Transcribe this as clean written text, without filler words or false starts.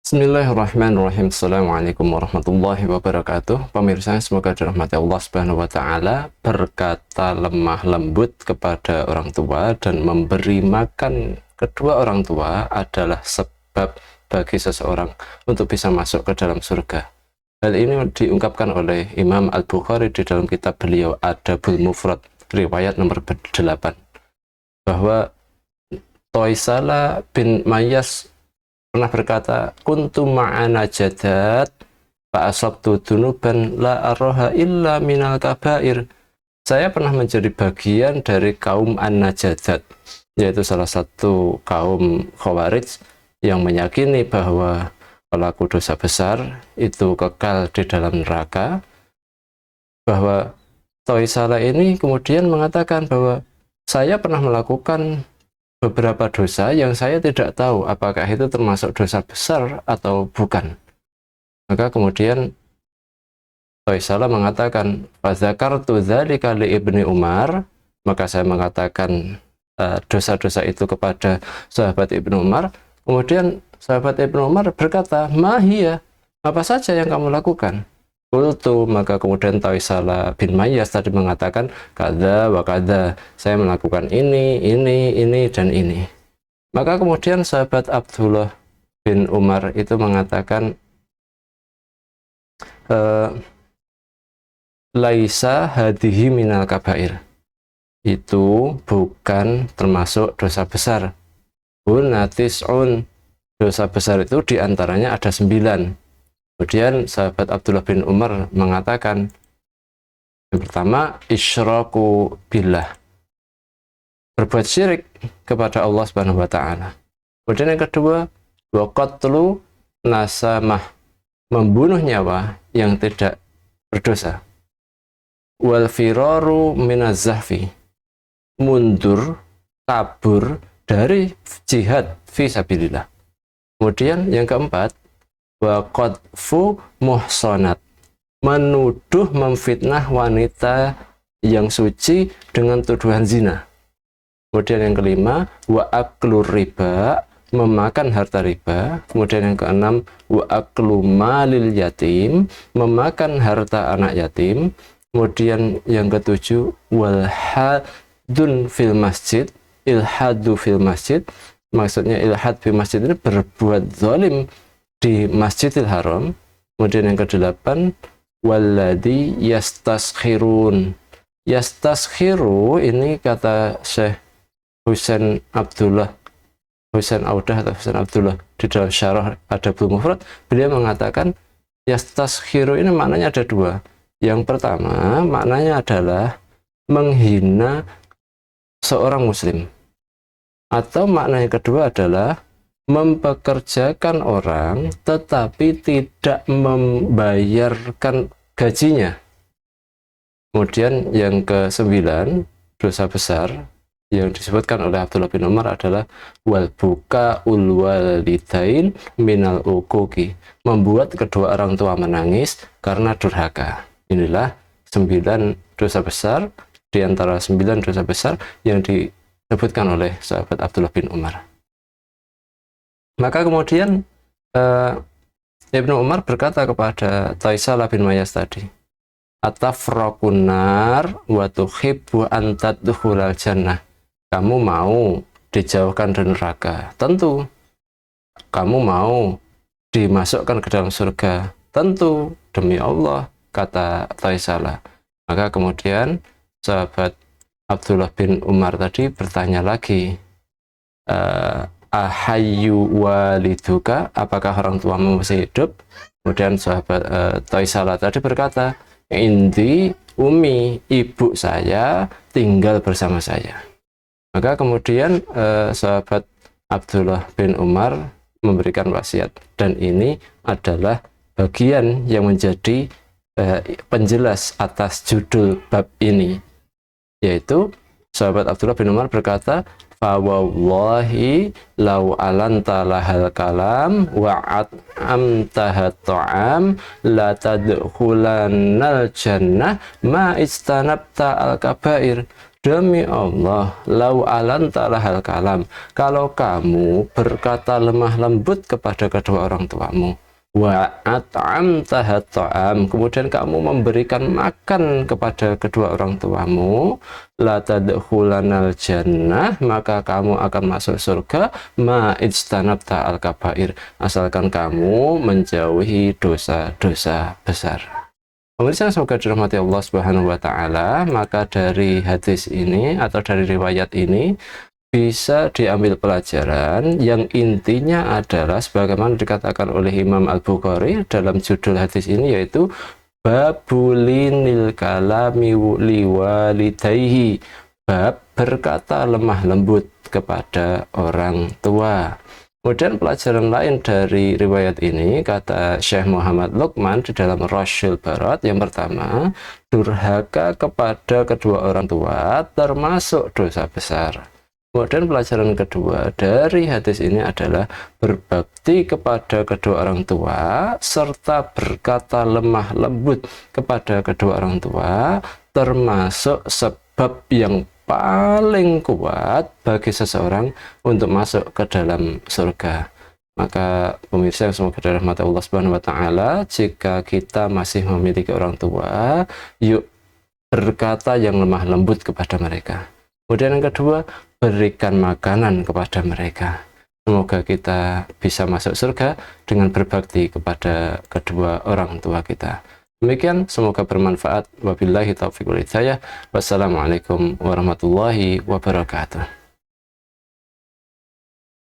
Bismillahirrahmanirrahim. Assalamualaikum warahmatullahi wabarakatuh. Pemirsa, semoga dirahmati Allah Subhanahu wa taala. Berkata lemah lembut kepada orang tua dan memberi makan kedua orang tua adalah sebab bagi seseorang untuk bisa masuk ke dalam surga. Hal ini diungkapkan oleh Imam Al-Bukhari di dalam kitab beliau Adabul Mufrad, riwayat nomor 8, bahwa Toisala bin Mayyas pernah berkata, kuntu ma'ana jadat fa'asabtu dunuban la arroha illa minal kabair. Saya pernah menjadi bagian dari kaum An-Najadat, yaitu salah satu kaum Khawarij yang meyakini bahwa pelaku dosa besar itu kekal di dalam neraka. Bahwa Toisala ini kemudian mengatakan bahwa saya pernah melakukan beberapa dosa yang saya tidak tahu apakah itu termasuk dosa besar atau bukan. Maka kemudian Toisala mengatakan, "Fadzakartu dzalika li Ibni Umar," maka saya mengatakan dosa-dosa itu kepada sahabat Ibnu Umar. Kemudian sahabat Ibnu Umar berkata, "Mahia, apa saja yang kamu lakukan?" Qultu, maka kemudian Toisala bin Mayyas tadi mengatakan, kada wa kada, saya melakukan ini, dan ini. Maka kemudian sahabat Abdullah bin Umar itu mengatakan, laisa hadihi minal kabair, itu bukan termasuk dosa besar. Hunatis'un, dosa besar itu diantaranya ada 9. Kemudian sahabat Abdullah bin Umar mengatakan, yang pertama, isyraku billah, berbuat syirik kepada Allah Subhanahu wa taala. Kemudian yang kedua, wa qatlu nasamah, membunuh nyawa yang tidak berdosa. Wal firaru minaz zahfi, mundur, kabur dari jihad fi sabilillah. Kemudian yang keempat, wa qadfu muhsanat, menuduh memfitnah wanita yang suci dengan tuduhan zina. Kemudian yang kelima, wa aklur riba, memakan harta riba. Kemudian yang keenam, wa aklu malil yatim, memakan harta anak yatim. Kemudian yang ketujuh, wal hadun fil masjid, ilhadu fil masjid, maksudnya ilhad fil masjid ini berbuat zalim di Masjidil Haram. Kemudian yang ke-8, walladzi yastaskhirun. Yastaskhiru ini kata Syekh Husain Abdullah atau Husain Abdullah di dalam syarah Adabul Mufrad, beliau mengatakan yastaskhiru ini maknanya ada 2. Yang pertama maknanya adalah menghina seorang muslim, atau makna yang kedua adalah mempekerjakan orang tetapi tidak membayarkan gajinya. Kemudian yang ke-9, dosa besar yang disebutkan oleh Abdullah bin Umar adalah wal buka ul walidain minal uquqi, membuat kedua orang tua menangis karena durhaka. Inilah 9 dosa besar di antara 9 dosa besar yang disebutkan oleh sahabat Abdullah bin Umar. Maka kemudian Ibnu Umar berkata kepada Toisala bin Mayyas tadi, atafraqun nar wa tuhibbu an tadkhulal jannah, kamu mau dijauhkan dari neraka, tentu. Kamu mau dimasukkan ke dalam surga, tentu, demi Allah, kata Toisala. Maka kemudian sahabat Abdullah bin Umar tadi bertanya lagi, ahayyu waliduka, apakah orang tuamu masih hidup? Kemudian sahabat Toisala tadi berkata, indi umi, ibu saya tinggal bersama saya. Maka kemudian sahabat Abdullah bin Umar memberikan wasiat, dan ini adalah bagian yang menjadi penjelas atas judul bab ini, yaitu sahabat Abdullah bin Umar berkata, fawallahi law alanta lahal kalam wa'at amtahat ta'am la tadkhulannal jannah ma istanabta al kabair. Demi Allah, lau alanta lahal kalam, kalau kamu berkata lemah lembut kepada kedua orang tuamu, wa at'amtaha ta'am, kemudian kamu memberikan makan kepada kedua orang tuamu, la tadkhulanal jannah, maka kamu akan masuk surga, ma ijtanabta al kabair, asalkan kamu menjauhi dosa-dosa besar. Pemirsa, semoga dirahmati Allah Subhanahu wa taala, maka dari hadis ini atau dari riwayat ini bisa diambil pelajaran yang intinya adalah sebagaimana dikatakan oleh Imam Al-Bukhari dalam judul hadis ini, yaitu babulinil kalami liwalidayhi, bab berkata lemah lembut kepada orang tua. Kemudian pelajaran lain dari riwayat ini, kata Syekh Muhammad Luqman di dalam Rasyul Barat, yang pertama, durhaka kepada kedua orang tua termasuk dosa besar. Kemudian pelajaran kedua dari hadis ini adalah berbakti kepada kedua orang tua serta berkata lemah lembut kepada kedua orang tua termasuk sebab yang paling kuat bagi seseorang untuk masuk ke dalam surga. Maka pemirsa yang semoga dirahmati Allah Subhanahu wa taala, jika kita masih memiliki orang tua, yuk berkata yang lemah lembut kepada mereka. Kemudian yang kedua, berikan makanan kepada mereka. Semoga kita bisa masuk surga dengan berbakti kepada kedua orang tua kita. Demikian, semoga bermanfaat. Wabillahi taufiq wal hidayah. Wassalamualaikum warahmatullahi wabarakatuh.